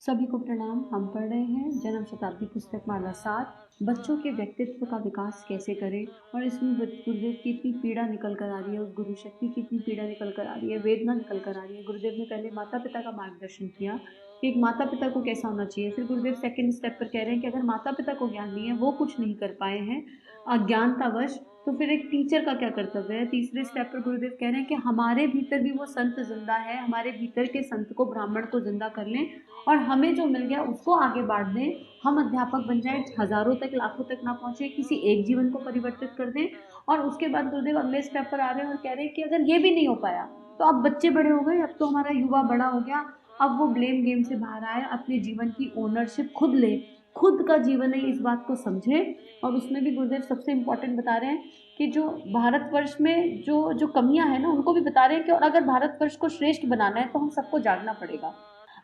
सभी को प्रणाम। हम पढ़ रहे हैं जन्म शताब्दी पुस्तक माला 7, बच्चों के व्यक्तित्व का विकास कैसे करें। और इसमें गुरुदेव की इतनी पीड़ा निकल कर आ रही है, उस गुरु शक्ति की इतनी पीड़ा निकल कर आ रही है, वेदना निकल कर आ रही है। गुरुदेव ने पहले माता पिता का मार्गदर्शन किया कि एक माता पिता को कैसा होना चाहिए। फिर गुरुदेव सेकंड स्टेप पर कह रहे हैं कि अगर माता पिता को ज्ञान नहीं है, वो कुछ नहीं कर पाए हैं अज्ञानतावश, तो फिर एक टीचर का क्या कर्तव्य है। तीसरे स्टेप पर गुरुदेव कह रहे हैं कि हमारे भीतर भी वो संत जिंदा है, हमारे भीतर के संत को, ब्राह्मण को जिंदा कर लें और हमें जो मिल गया उसको आगे बांट दें। हम अध्यापक बन जाए, हजारों तक लाखों तक ना पहुंचे, किसी एक जीवन को परिवर्तित कर दें। और उसके बाद गुरुदेव अगले स्टेप पर आ रहे हैं और कह रहे हैं कि अगर ये भी नहीं हो पाया तो अब बच्चे बड़े हो गए, अब तो हमारा युवा बड़ा हो गया, अब वो ब्लेम गेम से बाहर आए, अपने जीवन की ओनरशिप खुद ले, खुद का जीवन है, इस बात को समझे। और उसमें भी गुरुदेव सबसे इम्पोर्टेंट बता रहे हैं कि जो भारतवर्ष में जो जो कमियां हैं ना, उनको भी बता रहे हैं कि और अगर भारतवर्ष को श्रेष्ठ बनाना है तो हम सबको जागना पड़ेगा।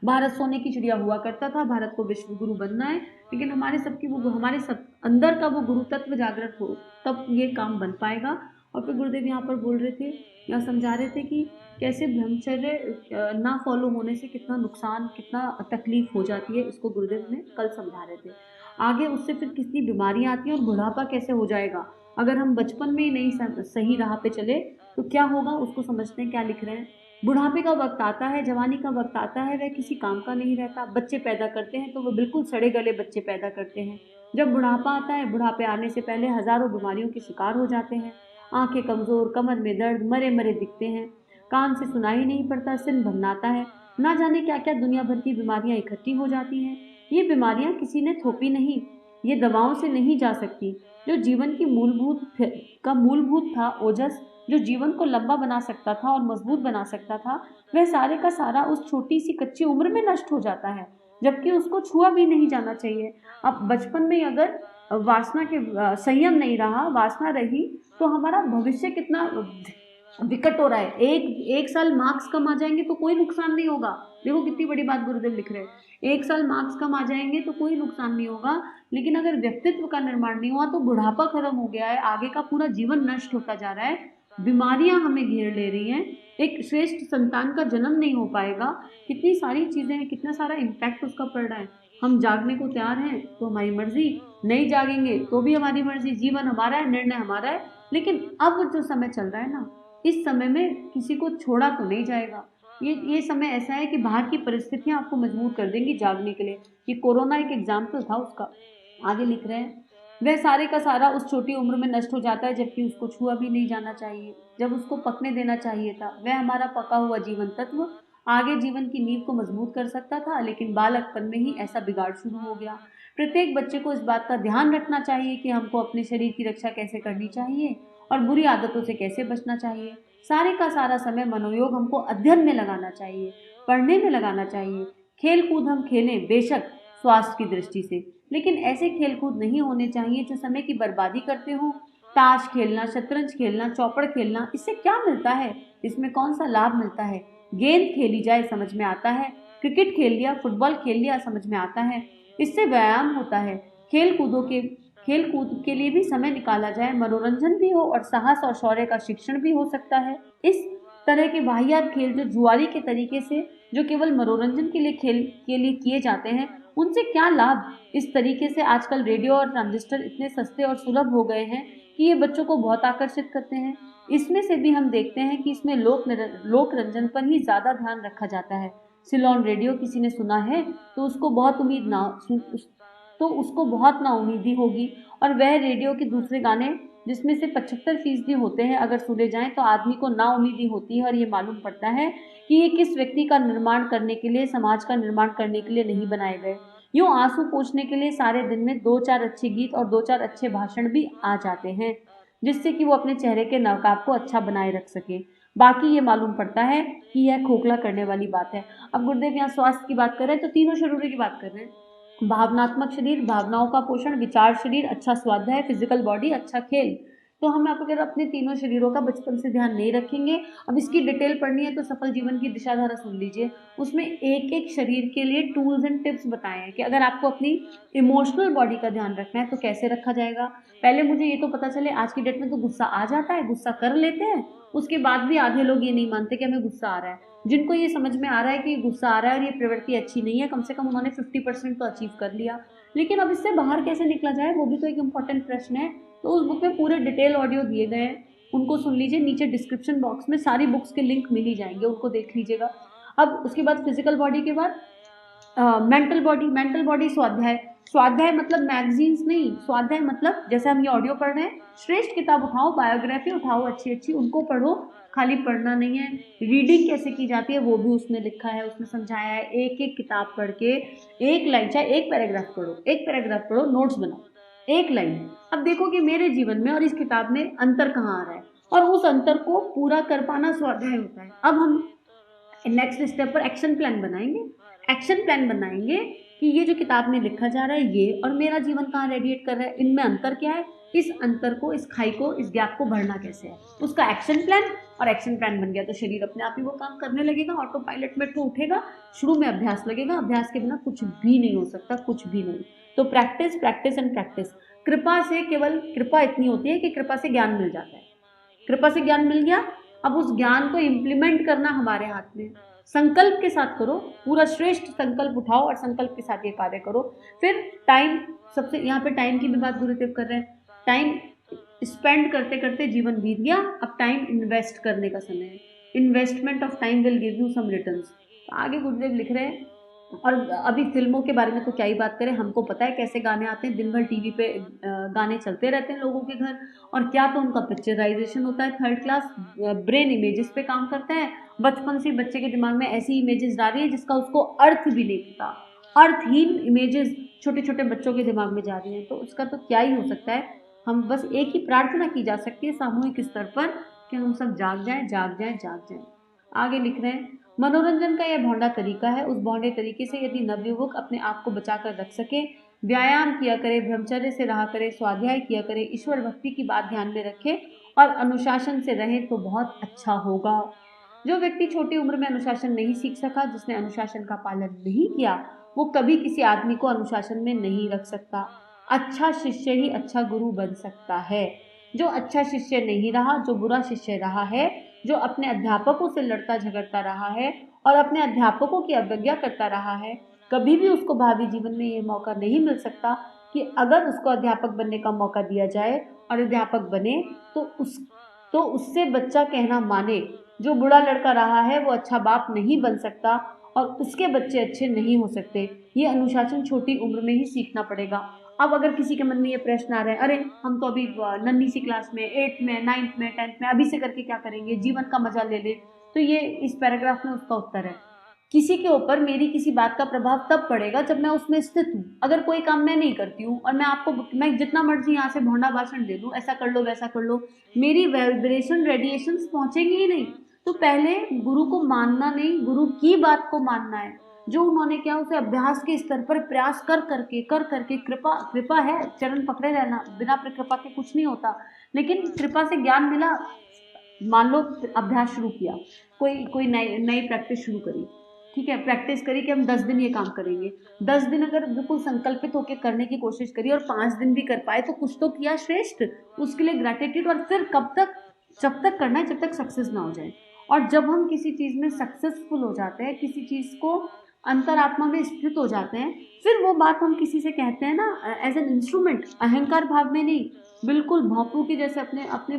भारत सोने की चिड़िया हुआ करता था, भारत को विश्व गुरु बनना है, लेकिन हमारे सब अंदर का वो गुरु तत्व जागृत हो, तब ये काम बन पाएगा। और फिर गुरुदेव यहाँ पर बोल रहे थे या समझा रहे थे कि कैसे ब्रह्मचर्य ना फॉलो होने से कितना नुकसान, कितना तकलीफ हो जाती है, इसको गुरुदेव ने कल समझा रहे थे। आगे उससे फिर कितनी बीमारियां आती हैं और बुढ़ापा कैसे हो जाएगा अगर हम बचपन में ही नहीं सही राह पे चले तो क्या होगा, उसको समझते हैं। क्या लिख रहे हैं, बुढ़ापे का वक्त आता है, जवानी का वक्त आता है, वह किसी काम का नहीं रहता। बच्चे पैदा करते हैं तो वो बिल्कुल सड़े गले बच्चे पैदा करते हैं। जब बुढ़ापा आता है, बुढ़ापे आने से पहले हजारों बीमारियों के शिकार हो जाते हैं। आंखें कमजोर, कमर में दर्द, मरे मरे दिखते हैं, कान से सुनाई नहीं पड़ता, सिर भन्नाता है, ना जाने क्या क्या दुनिया भर की बीमारियां इकट्ठी हो जाती हैं। ये बीमारियां किसी ने थोपी नहीं, ये दवाओं से नहीं जा सकती। जो जीवन की मूलभूत था ओजस, जो जीवन को लंबा बना सकता था और मजबूत बना सकता था, वह सारे का सारा उस छोटी सी कच्ची उम्र में नष्ट हो जाता है, जबकि उसको छुआ भी नहीं जाना चाहिए। अब बचपन में अगर वासना के संयम नहीं रहा, वासना रही, तो हमारा भविष्य कितना विकट हो रहा है। एक साल मार्क्स कम आ जाएंगे तो कोई नुकसान नहीं होगा। देखो कितनी बड़ी बात गुरुदेव लिख रहे हैं, एक साल मार्क्स कम आ जाएंगे तो कोई नुकसान नहीं होगा, लेकिन अगर व्यक्तित्व का निर्माण नहीं हुआ तो बुढ़ापा खत्म हो गया है, आगे का पूरा जीवन नष्ट होता जा रहा है, बीमारियां हमें घेर ले रही हैं, एक श्रेष्ठ संतान का जन्म नहीं हो पाएगा। कितनी सारी चीजें हैं, कितना सारा इम्पैक्ट उसका पड़ रहा है। हम जागने को तैयार हैं तो हमारी मर्जी, नहीं जागेंगे तो भी हमारी मर्जी, जीवन हमारा है, निर्णय हमारा है। लेकिन अब जो समय चल रहा है ना, इस समय में किसी को छोड़ा तो नहीं जाएगा। ये समय ऐसा है कि बाहर की परिस्थितियां आपको मजबूर कर देंगी जागने के लिए। ये कोरोना एक एग्जाम्पल था उसका। आगे लिख रहे हैं, वह सारे का सारा उस छोटी उम्र में नष्ट हो जाता है, जबकि उसको छुआ भी नहीं जाना चाहिए, जब उसको पकने देना चाहिए था। वह हमारा पका हुआ जीवन तत्व आगे जीवन की नींव को मजबूत कर सकता था, लेकिन बालकपन में ही ऐसा बिगाड़ शुरू हो गया। प्रत्येक बच्चे को इस बात का ध्यान रखना चाहिए कि हमको अपने शरीर की रक्षा कैसे करनी चाहिए और बुरी आदतों से कैसे बचना चाहिए। सारे का सारा समय मनोयोग हमको अध्ययन में लगाना चाहिए, पढ़ने में लगाना चाहिए। खेल कूद हम खेलें बेशक, स्वास्थ्य की दृष्टि से, लेकिन ऐसे खेल कूद नहीं होने चाहिए जो समय की बर्बादी करते हो। ताश खेलना, शतरंज खेलना, चौपड़ खेलना, इससे क्या मिलता है, इसमें कौन सा लाभ मिलता है। गेंद खेली जाए समझ में आता है, क्रिकेट खेल लिया, फुटबॉल खेल लिया, समझ में आता है, इससे व्यायाम होता है। खेल कूद के लिए भी समय निकाला जाए, मनोरंजन भी हो और साहस और शौर्य का शिक्षण भी हो सकता है। इस तरह के वाहियात खेल जो जुआरी के तरीके से, जो केवल मनोरंजन के लिए खेल के लिए किए जाते हैं, उनसे क्या लाभ। इस तरीके से आजकल रेडियो और ट्रांजिस्टर इतने सस्ते और सुलभ हो गए हैं कि ये बच्चों को बहुत आकर्षित करते हैं। इसमें से भी हम देखते हैं कि इसमें लोक रंजन पर ही ज्यादा ध्यान रखा जाता है। सिलोन रेडियो किसी ने सुना है तो उसको बहुत ना उम्मीदी होगी, और वह रेडियो के दूसरे गाने जिसमें से 75% होते हैं अगर सुने जाएं तो आदमी को ना उम्मीदी होती है, और ये मालूम पड़ता है कि ये किस व्यक्ति का निर्माण करने के लिए, समाज का निर्माण करने के लिए नहीं बनाए गए। यूं आंसू पोंछने के लिए सारे दिन में 2-4 अच्छे गीत और 2-4 अच्छे भाषण भी आ जाते हैं, जिससे कि वो अपने चेहरे के नकाब को अच्छा बनाए रख सके। बाकी ये मालूम पड़ता है कि यह खोखला करने वाली बात है। अब गुरुदेव यहाँ स्वास्थ्य की बात कर रहे हैं तो तीनों शरीरों की बात कर रहे हैं। भावनात्मक शरीर, भावनाओं का पोषण, विचार शरीर, अच्छा स्वाध्याय, फिजिकल बॉडी, अच्छा खेल। तो हम आपको अगर अपने तीनों शरीरों का बचपन से ध्यान नहीं रखेंगे, अब इसकी डिटेल पढ़नी है तो सफल जीवन की दिशाधारा सुन लीजिए। उसमें एक एक शरीर के लिए टूल्स एंड टिप्स बताए हैं कि अगर आपको अपनी इमोशनल बॉडी का ध्यान रखना है तो कैसे रखा जाएगा। पहले मुझे ये तो पता चले, आज की डेट में तो गुस्सा आ जाता है, गुस्सा कर लेते हैं, उसके बाद भी आधे लोग ये नहीं मानते कि हमें गुस्सा आ रहा है। जिनको ये समझ में आ रहा है कि गुस्सा आ रहा है और ये प्रवृत्ति अच्छी नहीं है, कम से कम उन्होंने 50% तो अचीव कर लिया। लेकिन अब इससे बाहर कैसे निकला जाए, वो भी तो एक इम्पॉर्टेंट प्रश्न है। तो उस बुक में पूरे डिटेल ऑडियो दिए गए हैं, उनको सुन लीजिए। नीचे डिस्क्रिप्शन बॉक्स में सारी बुक्स के लिंक मिल ही जाएंगे, उनको देख लीजिएगा। अब उसके बाद फिजिकल बॉडी के बाद मेंटल बॉडी स्वाध्याय। स्वाध्याय मतलब मैगजीन्स नहीं, स्वाध्याय मतलब जैसे हम ये ऑडियो पढ़ रहे हैं, श्रेष्ठ किताब उठाओ, बायोग्राफी उठाओ अच्छी अच्छी, उनको पढ़ो। खाली पढ़ना नहीं है, रीडिंग कैसे की जाती है वो भी उसमें लिखा है, उसमें समझाया है। एक एक किताब पढ़ के एक लाइन, चाहे एक पैराग्राफ पढ़ो, एक पैराग्राफ पढ़ो, नोट्स बनाओ, एक लाइन। अब देखो कि मेरे जीवन में और इस किताब में अंतर कहाँ आ रहा है, और उस अंतर को पूरा कर पाना स्वाध्याय होता है। अब हम नेक्स्ट स्टेप पर एक्शन प्लान बनाएंगे। एक्शन प्लान बनाएंगे कि ये जो किताब में लिखा जा रहा है ये और मेरा जीवन कहाँ रेडिएट कर रहा है, इनमें अंतर क्या है, इस अंतर को, इस खाई को, इस गैप को भरना कैसे है, उसका एक्शन प्लान। और एक्शन प्लान बन गया तो शरीर अपने आप ही वो काम करने लगेगा, ऑटो पायलट में तो उठेगा। शुरू में अभ्यास लगेगा, अभ्यास के बिना कुछ भी नहीं हो सकता, कुछ भी नहीं। तो प्रैक्टिस प्रैक्टिस एंड प्रैक्टिस। कृपा से, केवल कृपा इतनी होती है कि कृपा से ज्ञान मिल जाता है। कृपा से ज्ञान मिल गया, अब उस ज्ञान को इम्प्लीमेंट करना हमारे हाथ में। संकल्प के साथ करो, पूरा श्रेष्ठ संकल्प उठाओ और संकल्प के साथ ये कार्य करो। फिर टाइम, सबसे यहाँ पे टाइम की भी बात गुरुदेव कर रहे हैं। टाइम स्पेंड करते करते जीवन बीत गया, अब टाइम इन्वेस्ट करने का समय है। Investment of time will give you some returns. आगे गुरुदेव लिख रहे हैं। और अभी फिल्मों के बारे में तो क्या ही बात करें, हमको पता है कैसे गाने आते हैं, दिन भर टीवी पे गाने चलते रहते हैं लोगों के घर, और क्या तो उनका पिक्चराइजेशन होता है थर्ड क्लास, ब्रेन इमेजेस पे काम करता है। बचपन से बच्चे के दिमाग में ऐसी इमेजेस जा रही है जिसका उसको अर्थ भी नहीं पता, अर्थहीन इमेजेस छोटे छोटे बच्चों के दिमाग में जा रही हैं। तो उसका तो क्या ही हो सकता है। हम बस एक ही प्रार्थना की जा सकती है सामूहिक स्तर पर कि हम सब जाग जाएं, जाग जाएं, जाग जाएं। आगे लिख रहे हैं, मनोरंजन का यह भौंडा तरीका है, उस भौंडे तरीके से यदि नवयुवक अपने आप को बचाकर रख सके, व्यायाम किया करे, ब्रह्मचर्य से रहा करे, स्वाध्याय किया करे, ईश्वर भक्ति की बात ध्यान में रखे और अनुशासन से रहे तो बहुत अच्छा होगा। जो व्यक्ति छोटी उम्र में अनुशासन नहीं सीख सका, जिसने अनुशासन का पालन नहीं किया, वो कभी किसी आदमी को अनुशासन में नहीं रख सकता। अच्छा शिष्य ही अच्छा गुरु बन सकता है। जो अच्छा शिष्य नहीं रहा, जो बुरा शिष्य रहा है, जो अपने अध्यापकों से लड़ता झगड़ता रहा है और अपने अध्यापकों की अवज्ञा करता रहा है, कभी भी उसको भावी जीवन में ये मौका नहीं मिल सकता कि अगर उसको अध्यापक बनने का मौका दिया जाए और अध्यापक बने तो उससे बच्चा कहना माने। जो बुरा लड़का रहा है वो अच्छा बाप नहीं बन सकता और उसके बच्चे अच्छे नहीं हो सकते। ये अनुशासन छोटी उम्र में ही सीखना पड़ेगा। अब अगर किसी के मन में ये प्रश्न आ रहे हैं, अरे हम तो अभी नन्ही सी क्लास में, 8th में, 9th में, 10th में, अभी से करके क्या करेंगे, जीवन का मजा ले ले, तो ये इस पैराग्राफ में उसका उत्तर है। किसी के ऊपर मेरी किसी बात का प्रभाव तब पड़ेगा जब मैं उसमें स्थित हूँ। अगर कोई काम मैं नहीं करती हूँ और मैं जितना मर्जी यहाँ से भौंडा भाषण दे दूँ, ऐसा कर लो वैसा कर लो, मेरी वाइब्रेशन रेडिएशंस पहुँचेंगी ही नहीं। तो पहले गुरु को मानना नहीं, गुरु की बात को मानना है। जो उन्होंने किया उसे अभ्यास के स्तर पर प्रयास कर करके कृपा है, चरण पकड़े रहना, बिना कृपा के कुछ नहीं होता। लेकिन कृपा से ज्ञान मिला, मान लो अभ्यास शुरू किया, कोई नई प्रैक्टिस शुरू करी, ठीक है, प्रैक्टिस करी कि हम 10 दिन ये काम करेंगे। 10 दिन अगर बिल्कुल संकल्पित होकर करने की कोशिश करी और 5 दिन भी कर पाए तो कुछ तो किया श्रेष्ठ, उसके लिए ग्रैटिट्यूड। और फिर कब तक, जब तक करना है जब तक सक्सेस ना हो जाए। और जब हम किसी चीज़ में सक्सेसफुल हो जाते हैं, किसी चीज़ को अंतरात्मा में स्थित हो जाते हैं, फिर वो बात हम किसी से कहते हैं ना, एज एन इंस्ट्रूमेंट, अहंकार भाव में नहीं, बिल्कुल भौपू की जैसे अपने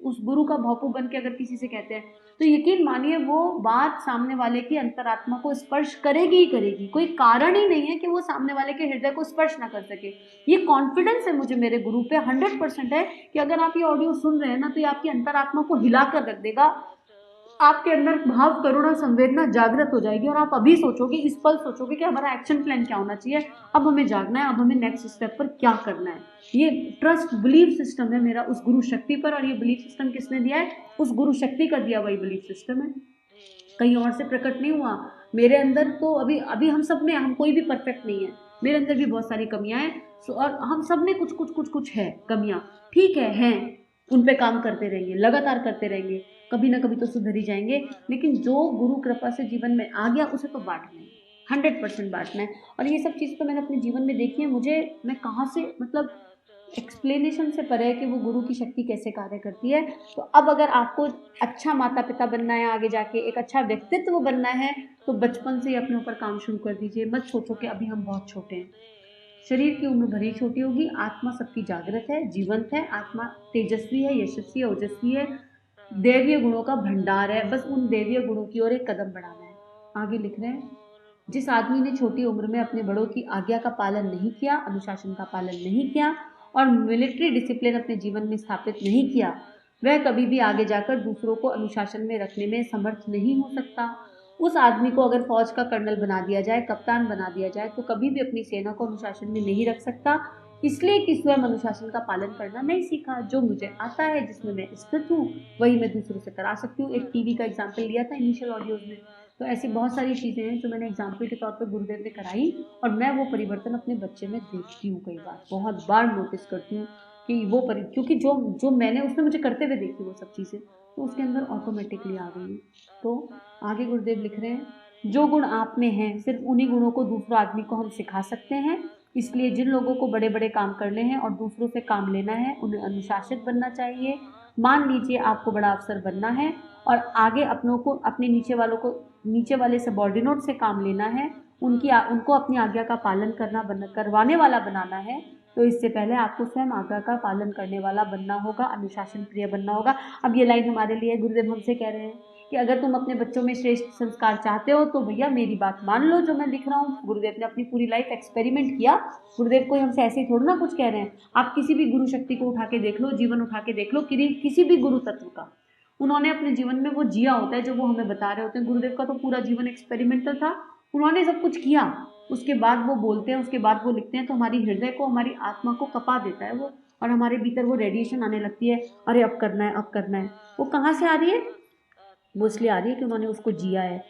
उस गुरु का भौपू बन के अगर किसी से कहते हैं तो यकीन मानिए वो बात सामने वाले की अंतरात्मा को स्पर्श करेगी ही करेगी। कोई कारण ही नहीं है कि वो सामने वाले के हृदय को स्पर्श ना कर सके। ये कॉन्फिडेंस है मुझे मेरे गुरु पे 100% है कि अगर आप ये ऑडियो सुन रहे हैं ना तो ये आपकी अंतरात्मा को हिला कर रख देगा। आपके अंदर भाव, करुणा, संवेदना जागृत हो जाएगी और आप अभी सोचोगे, इस पल सोचोगे कि हमारा एक्शन प्लान क्या होना चाहिए, अब हमें जागना है, अब हमें नेक्स्ट स्टेप पर क्या करना है। ये ट्रस्ट बिलीफ सिस्टम है मेरा उस गुरु शक्ति पर, और ये बिलीफ सिस्टम किसने दिया है, उस गुरु शक्ति का दिया वही बिलीफ सिस्टम है, कहीं और से प्रकट नहीं हुआ। मेरे अंदर तो अभी हम सब में, हम कोई भी परफेक्ट नहीं है, मेरे अंदर भी बहुत सारी कमियां हैं और हम सब में कुछ है कमियां, ठीक है, हैं। उन पे काम करते रहेंगे, लगातार करते रहेंगे, कभी ना कभी तो सुधर ही जाएंगे। लेकिन जो गुरु कृपा से जीवन में आ गया उसे तो बांटना है, 100% बांटना है। और ये सब चीज़ तो मैंने अपने जीवन में देखी है। मैं कहाँ से मतलब एक्सप्लेनेशन से परे है कि वो गुरु की शक्ति कैसे कार्य करती है। तो अब अगर आपको अच्छा माता पिता बनना है, आगे जाके एक अच्छा व्यक्तित्व बनना है, तो बचपन से ही अपने ऊपर काम शुरू कर दीजिए। मत सोचो कि अभी हम बहुत छोटे हैं। शरीर की उम्र भरी छोटी होगी, आत्मा सबकी जागृत है, जीवंत है। आत्मा तेजस्वी है, यशस्वी है, ओजस्वी है, दैवीय गुणों का भंडार है। बस उन दैवीय गुणों की ओर एक कदम बढ़ाना है। आगे लिख रहे हैं, जिस आदमी ने छोटी उम्र में अपने बड़ों की आज्ञा का पालन नहीं किया, अनुशासन का पालन नहीं किया और मिलिट्री डिसिप्लिन अपने जीवन में स्थापित नहीं किया, वह कभी भी आगे जाकर दूसरों को अनुशासन में रखने में समर्थ नहीं हो सकता। उस आदमी को अगर फौज का कर्नल बना दिया जाए, कप्तान बना दिया जाए, तो कभी भी अपनी सेना को अनुशासन में नहीं रख सकता, इसलिए कि स्वयं अनुशासन का पालन करना नहीं सीखा। जो मुझे आता है, जिसमें मैं स्थित हूँ, वही मैं दूसरों से करा सकती हूँ। एक टीवी का एग्जाम्पल लिया था इनिशियल ऑडियोज में। तो ऐसी बहुत सारी चीज़ें हैं जो मैंने एग्जाम्पल के तौर पर गुरुदेव ने कराई, और मैं वो परिवर्तन अपने बच्चे में देखती हूँ। कई बार, बहुत बार नोटिस करती हूँ कि क्योंकि जो मैंने उसने मुझे करते हुए देखी वो सब चीज़ें, तो उसके अंदर ऑटोमेटिकली आ गई। तो आगे गुरुदेव लिख रहे हैं, जो गुण आप में हैं सिर्फ उन्हीं गुणों को दूसरा आदमी को हम सिखा सकते हैं। इसलिए जिन लोगों को बड़े बड़े काम करने हैं और दूसरों से काम लेना है, उन्हें अनुशासित बनना चाहिए। मान लीजिए आपको बड़ा अफसर बनना है और आगे अपनों को, अपने नीचे वाले सबॉर्डिनेट से काम लेना है, उनको अपनी आज्ञा का पालन करवाने वाला बनाना है, तो इससे पहले आपको स्वयं आज्ञा का पालन करने वाला बनना होगा, अनुशासन प्रिय बनना होगा। अब ये लाइन हमारे लिए गुरुदेव हमसे कह रहे हैं कि अगर तुम अपने बच्चों में श्रेष्ठ संस्कार चाहते हो तो भैया मेरी बात मान लो, जो मैं लिख रहा हूँ। गुरुदेव ने अपनी पूरी लाइफ एक्सपेरिमेंट किया। गुरुदेव कोई हमसे ऐसे ही थोड़ा ना कुछ कह रहे हैं। आप किसी भी गुरु शक्ति को उठा के देख लो, जीवन उठा के देख लो, किसी भी गुरु तत्व का, उन्होंने अपने जीवन में वो जिया होता है जो वो हमें बता रहे होते हैं। गुरुदेव का तो पूरा जीवन एक्सपेरिमेंटल था। उन्होंने सब कुछ किया, उसके बाद वो बोलते हैं, उसके बाद वो लिखते हैं, तो हमारी हृदय को, हमारी आत्मा को कपा देता है वो, और हमारे भीतर वो रेडिएशन आने लगती है, अरे अब करना है, अब करना है। वो कहाँ से आ रही है? वो इसलिए आ रही है कि उन्होंने उसको जिया है।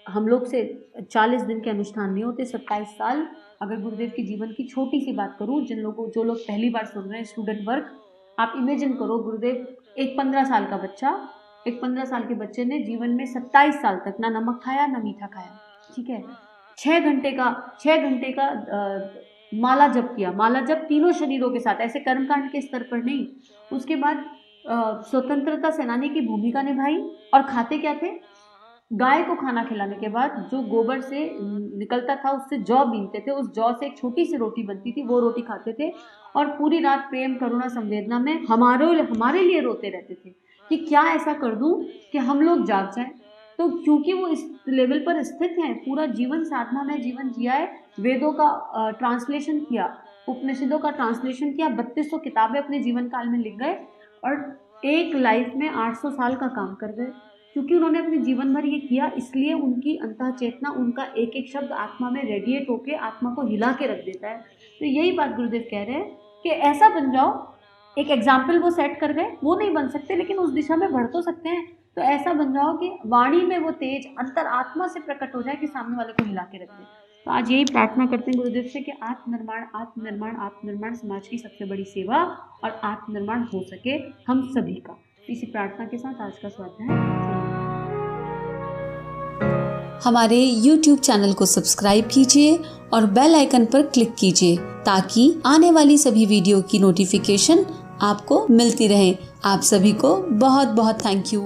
हम लोग से 40 दिन के अनुष्ठान नहीं होते, 27 साल। अगर गुरुदेव के जीवन की छोटी सी बात करूँ, जो लोग पहली बार सुन रहे हैं, स्टूडेंट वर्क, आप इमेजिन करो, गुरुदेव एक 15 साल का बच्चा, एक 15 साल के बच्चे ने जीवन में 27 साल तक ना नमक खाया ना मीठा खाया, ठीक है। 6 घंटे का माला जप किया, माला जप तीनों शरीरों के साथ, ऐसे कर्मकांड के स्तर पर नहीं। उसके बाद स्वतंत्रता सेनानी की भूमिका निभाई। और खाते क्या थे? गाय को खाना खिलाने के बाद जो गोबर से निकलता था उससे जौ बीनते थे, उस जौ से एक छोटी सी रोटी बनती थी, वो रोटी खाते थे। और पूरी रात प्रेम, करुणा, संवेदना में हमारे लिए रोते रहते थे कि क्या ऐसा कर दूं कि हम लोग जाग जाएं। तो क्योंकि वो इस लेवल पर स्थित हैं, पूरा जीवन साधना में जीवन जिया है, वेदों का ट्रांसलेशन किया, उपनिषदों का ट्रांसलेशन किया, 3200 किताबें अपने जीवन काल में लिख गए, और एक लाइफ में 800 साल का काम कर गए। क्योंकि उन्होंने अपने जीवन भर ये किया, इसलिए उनकी अंतः चेतना, उनका एक एक शब्द आत्मा में रेडिएट होकर आत्मा को हिला के रख देता है। तो यही बात गुरुदेव कह रहे हैं कि ऐसा बन जाओ। एक एग्जाम्पल वो सेट कर गए, वो नहीं बन सकते लेकिन उस दिशा में बढ़ तो सकते हैं। तो ऐसा बन जाओ कि वाणी में वो तेज अंतर आत्मा से प्रकट हो जाए कि सामने वाले को हिला के रख दे। तो आज यही प्रार्थना करते हैं गुरुदेव से कि आत्मनिर्माण, आत्मनिर्माण, आत्मनिर्माण समाज की सबसे बड़ी सेवा, और आत्मनिर्माण हो सके हम सभी का। इसी प्रार्थना के साथ आज का स्वाध्याय। हमारे YouTube चैनल को सब्सक्राइब कीजिए और बेल आइकन पर क्लिक कीजिए ताकि आने वाली सभी वीडियो की नोटिफिकेशन आपको मिलती रहे। आप सभी को बहुत बहुत थैंक यू।